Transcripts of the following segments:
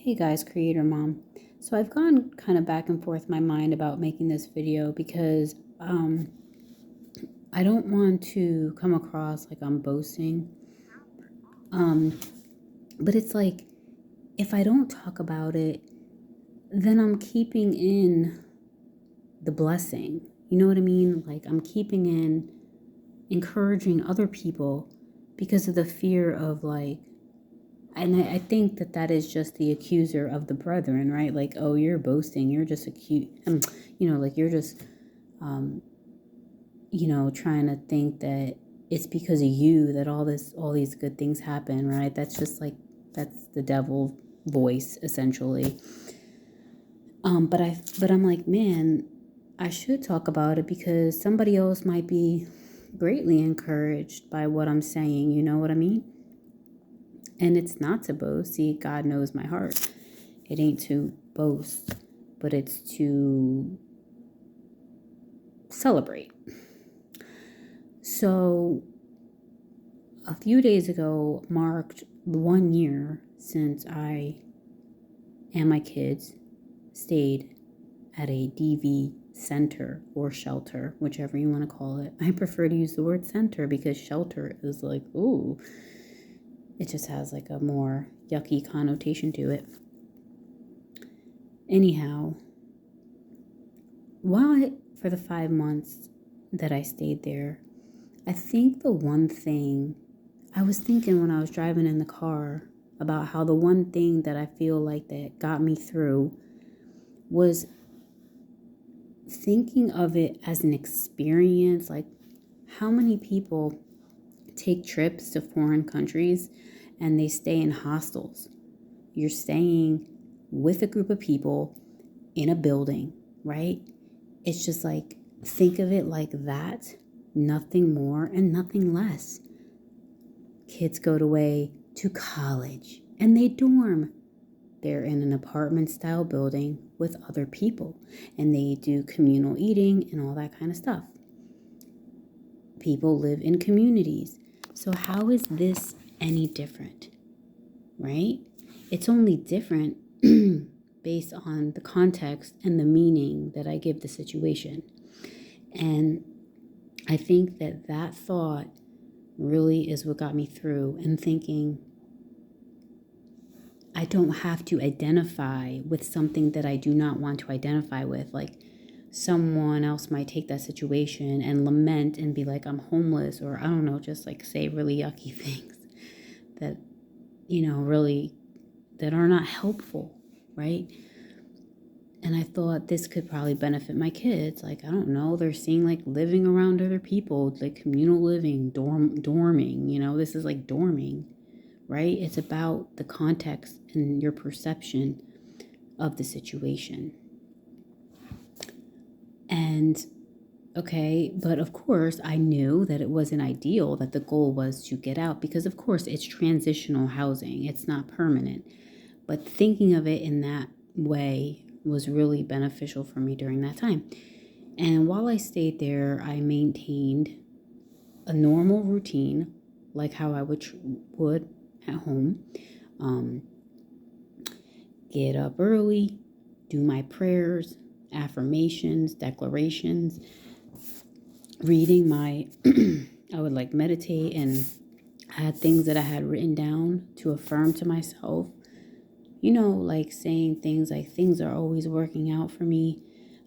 Hey guys, Creator Mom. So I've gone kind of back and forth my mind about making this video because I don't want to come across like I'm boasting. But it's like if I don't talk about it, then I'm keeping in the blessing. You know what I mean? Like I'm keeping in encouraging other people because of the fear of like, and I think that is just the accuser of the brethren, right? Like, oh, you're boasting, you're just like you're just, trying to think that it's because of you that all these good things happen, right? That's just like, that's the devil voice essentially. But I'm like, man, I should talk about it because somebody else might be greatly encouraged by what I'm saying. You know what I mean? And it's not to boast. See, God knows my heart. It ain't to boast, but it's to celebrate. So a few days ago marked 1 year since I and my kids stayed at a DV center or shelter, whichever you want to call it. I prefer to use the word center because shelter is like, ooh, it just has like a more yucky connotation to it. Anyhow, for the 5 months that I stayed there, I think the one thing I was thinking when I was driving in the car about how the one thing that I feel like that got me through was thinking of it as an experience. Like, how many people take trips to foreign countries and they stay in hostels? You're staying with a group of people in a building, right? It's just like, think of it like that, nothing more and nothing less. Kids go away to college and they dorm. They're in an apartment style building with other people and they do communal eating and all that kind of stuff. People live in communities. So how is this any different, right? It's only different based on the context and the meaning that I give the situation. And I think that thought really is what got me through, and thinking I don't have to identify with something that I do not want to identify with. Like, someone else might take that situation and lament and be like, I'm homeless, or I don't know, just like say really yucky things that, really that are not helpful, right? And I thought this could probably benefit my kids. Like, I don't know, they're seeing like living around other people, like communal living, dorming, this is like dorming, right? It's about the context and your perception of the situation. And okay, but of course I knew that it wasn't ideal, that the goal was to get out because of course it's transitional housing, it's not permanent. But thinking of it in that way was really beneficial for me during that time. And while I stayed there, I maintained a normal routine, like how I would at home. Get up early, do my prayers, affirmations, declarations, reading my, I would like meditate, and I had things that I had written down to affirm to myself. Like saying things like, things are always working out for me.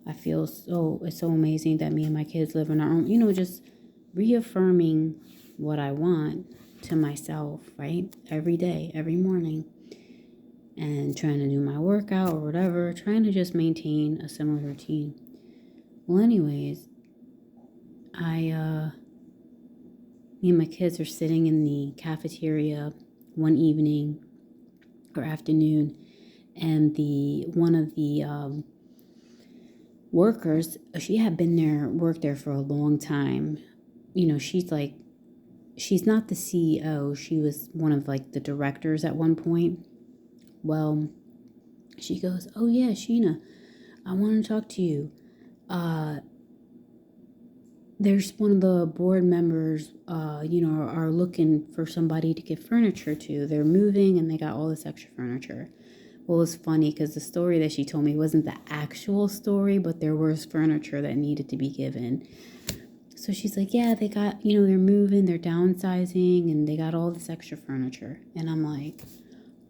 I feel it's so amazing that me and my kids live in our own, just reaffirming what I want to myself, right? Every day, every morning. And trying to do my workout or whatever, trying to just maintain a similar routine. Well, anyways, me and my kids are sitting in the cafeteria one evening or afternoon, and one of the workers, she had worked there for a long time. She's not the CEO. She was one of like the directors at one point. Well, she goes, oh yeah, Sheena, I want to talk to you. There's one of the board members, are looking for somebody to give furniture to. They're moving and they got all this extra furniture. Well, it was funny because the story that she told me wasn't the actual story, but there was furniture that needed to be given. So she's like, yeah, they got, they're moving, they're downsizing, and they got all this extra furniture. And I'm like,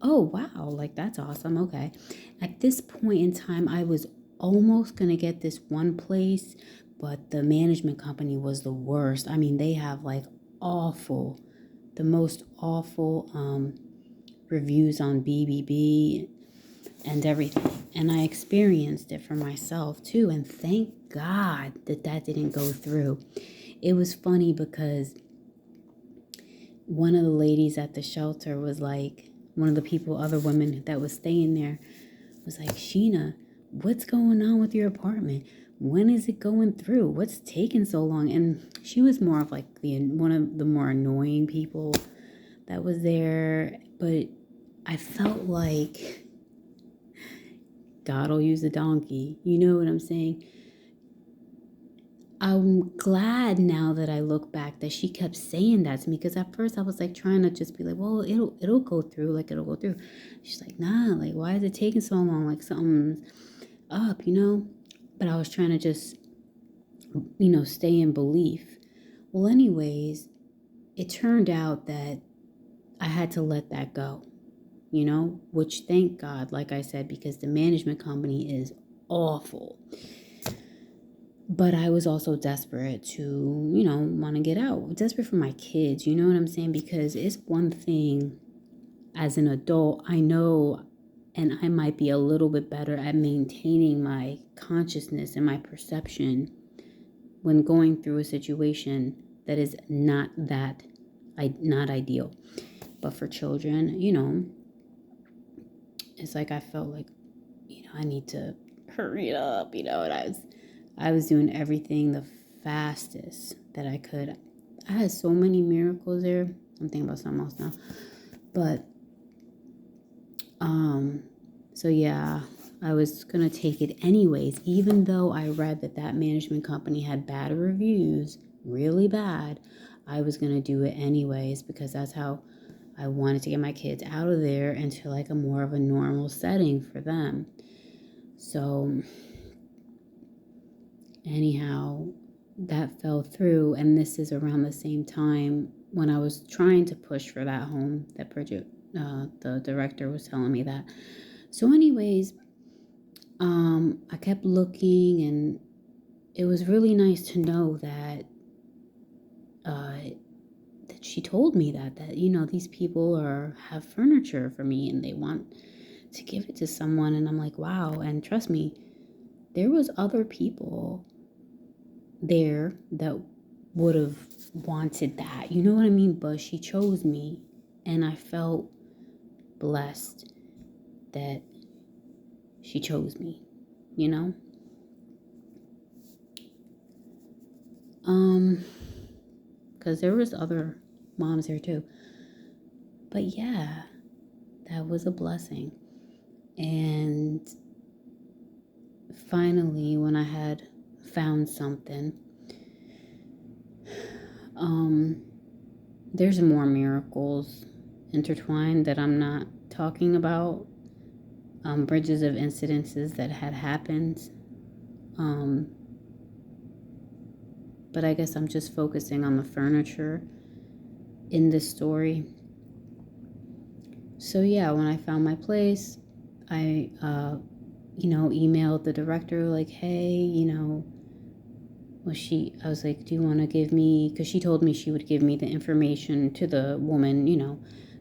oh, wow, like that's awesome. Okay. At this point in time, I was almost going to get this one place, but the management company was the worst. I mean, they have like the most awful reviews on BBB and everything. And I experienced it for myself too. And thank God that didn't go through. It was funny because one of the ladies at the shelter was like, one of the other women that was staying there was like, Sheena, what's going on with your apartment? When is it going through? What's taking so long? And she was more of like one of the more annoying people that was there. But I felt like God will use a donkey. You know what I'm saying? I'm glad now that I look back that she kept saying that to me, because at first I was like trying to just be like, well, it'll go through, like it'll go through. She's like, nah, like why is it taking so long? Like something's up, But I was trying to just, stay in belief. Well, anyways, it turned out that I had to let that go, which thank God, like I said, because the management company is awful. But I was also desperate to, want to get out. Desperate for my kids, you know what I'm saying? Because it's one thing as an adult, I know, and I might be a little bit better at maintaining my consciousness and my perception when going through a situation that is not ideal. But for children, it's like I felt like, I need to hurry it up, and I was doing everything the fastest that I could. I had so many miracles there. I'm thinking about something else now. But, so yeah, I was going to take it anyways, even though I read that management company had bad reviews, really bad. I was going to do it anyways because that's how I wanted to get my kids out of there into like a more of a normal setting for them. So anyhow, that fell through, and this is around the same time when I was trying to push for that home that Bridget, the director, was telling me that. So anyways, I kept looking, and it was really nice to know that that she told me that these people have furniture for me and they want to give it to someone. And I'm like, wow. And trust me, there was other people there that would have wanted that, you know what I mean? But she chose me, and I felt blessed that she chose me, because there was other moms there too. But yeah, that was a blessing. And finally, when I had found something, there's more miracles intertwined that I'm not talking about, bridges of incidences that had happened, but I guess I'm just focusing on the furniture in this story. So yeah, when I found my place, I emailed the director like, hey, I was like, do you want to give me, because she told me she would give me the information to the woman,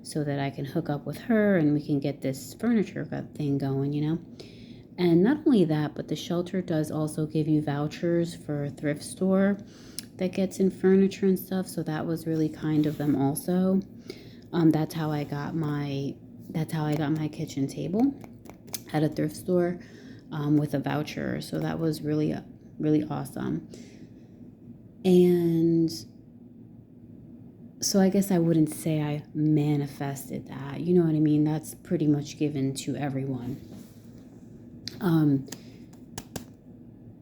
so that I can hook up with her and we can get this furniture thing going, And not only that, but the shelter does also give you vouchers for a thrift store that gets in furniture and stuff. So that was really kind of them also. That's how I got my kitchen table at a thrift store, with a voucher. So that was really, really awesome. And so I guess I wouldn't say I manifested that. You know what I mean? That's pretty much given to everyone.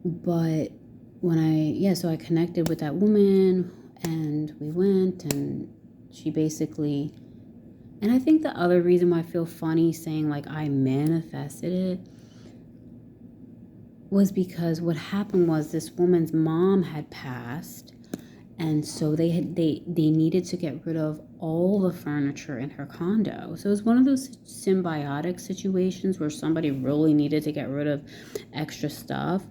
But so I connected with that woman, and we went, and she basically And I think the other reason why I feel funny saying like I manifested it was because what happened was this woman's mom had passed, and so they needed to get rid of all the furniture in her condo. So it was one of those symbiotic situations where somebody really needed to get rid of extra stuff,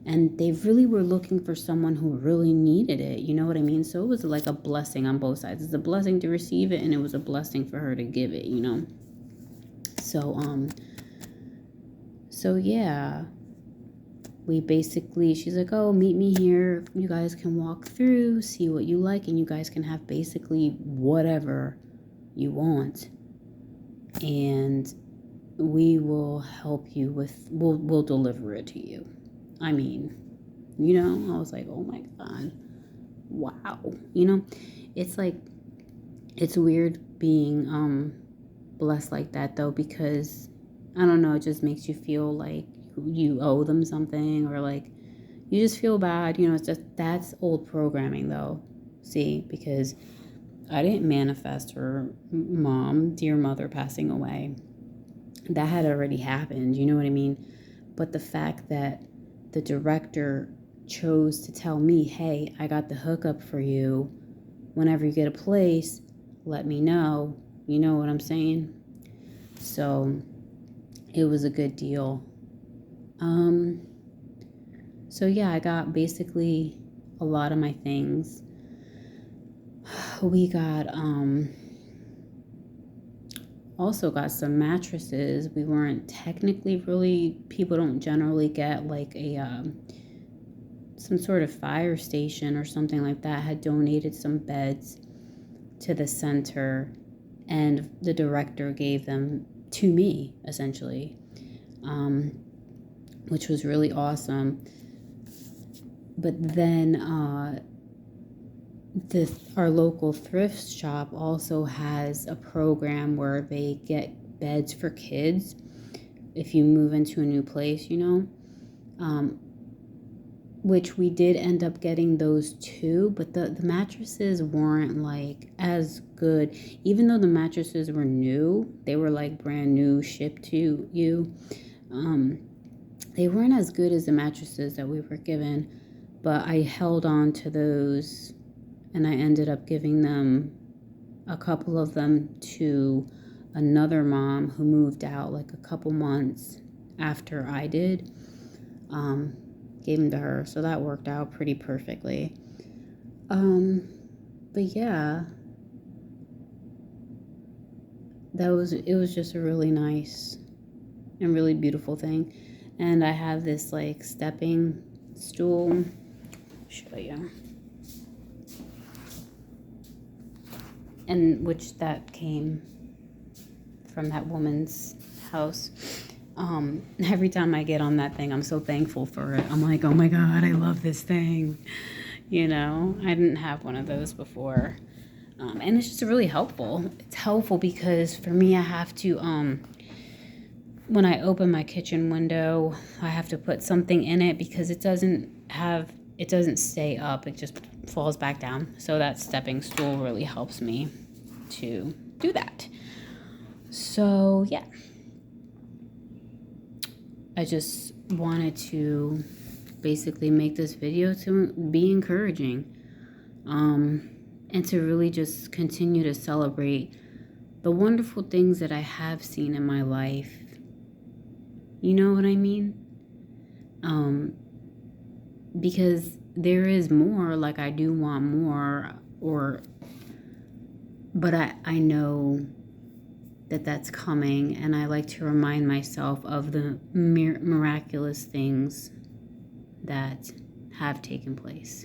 and they really were looking for someone who really needed it. You know what I mean? So it was like a blessing on both sides. It's a blessing to receive it, and it was a blessing for her to give it, you know? So yeah, we basically, she's like, oh, meet me here. You guys can walk through, see what you like, and you guys can have basically whatever you want. And we will help you with, we'll deliver it to you. I mean, you know, I was like, oh my God, wow. You know, it's like, it's weird being blessed like that though, because I don't know, it just makes you feel like you owe them something, or like you just feel bad. You know, it's just, that's old programming though. See, because I didn't manifest her mom, dear mother, passing away. That had already happened, you know what I mean? But the fact that the director chose to tell me, hey, I got the hookup for you. Whenever you get a place, let me know. You know what I'm saying? So it was a good deal. So yeah, I got basically a lot of my things. We got also got some mattresses. We weren't technically really, people don't generally get like a some sort of fire station or something like that had donated some beds to the center, and the director gave them to me essentially, which was really awesome. But then our local thrift shop also has a program where they get beds for kids if you move into a new place, you know, which we did end up getting those too, but the mattresses weren't like as good. Even though the mattresses were new, they were like brand new, shipped to you, they weren't as good as the mattresses that we were given. But I held on to those, and I ended up giving them, a couple of them, to another mom who moved out like a couple months after I did. Gave them to her, so that worked out pretty perfectly. But yeah, it was just a really nice and really beautiful thing. And I have this like stepping stool. I'll show you. And which that came from that woman's house. Every time I get on that thing, I'm so thankful for it. I'm like, oh my God, I love this thing. You know, I didn't have one of those before. And it's just really helpful. It's helpful because for me, I have to, when I open my kitchen window, I have to put something in it because it doesn't stay up. It just falls back down. So that stepping stool really helps me to do that. So yeah, I just wanted to basically make this video to be encouraging, and to really just continue to celebrate the wonderful things that I have seen in my life. You know what I mean? Because there is more, like I do want more, but I know that that's coming, and I like to remind myself of the miraculous things that have taken place.